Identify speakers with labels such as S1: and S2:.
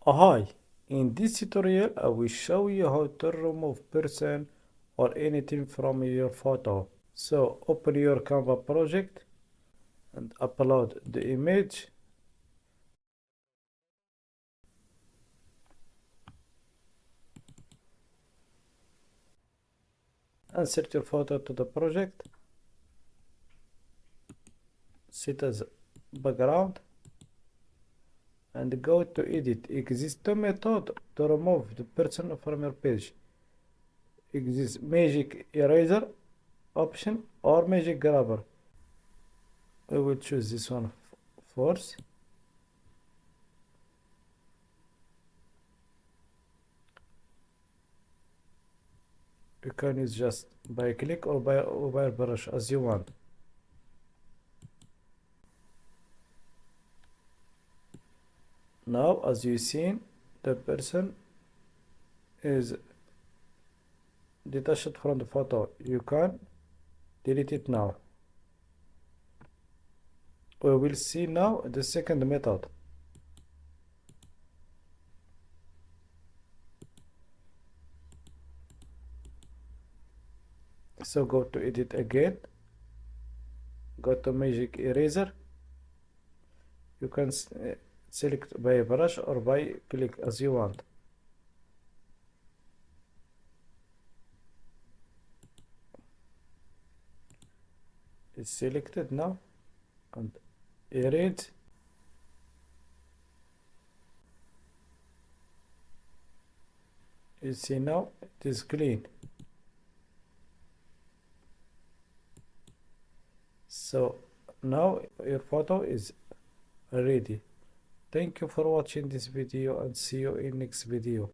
S1: Hi, in this tutorial I will show you how to remove person or anything from your photo. So open your Canva project and upload the image. Insert your photo to the project. Set as background and go to edit. Exists two methods to remove the person from your page. Exists magic eraser option or magic grabber. I will choose this one first. You can use just by click or by brush as you want. Now, as you seen, the person is detached from the photo. You can delete it now. We will see now the second method. So go to edit again. Go to magic eraser. You can select by brush or by click as you want. It's selected now and erase. You see now it is clean. So now your photo is ready. Thank you for watching this video and see you in next video.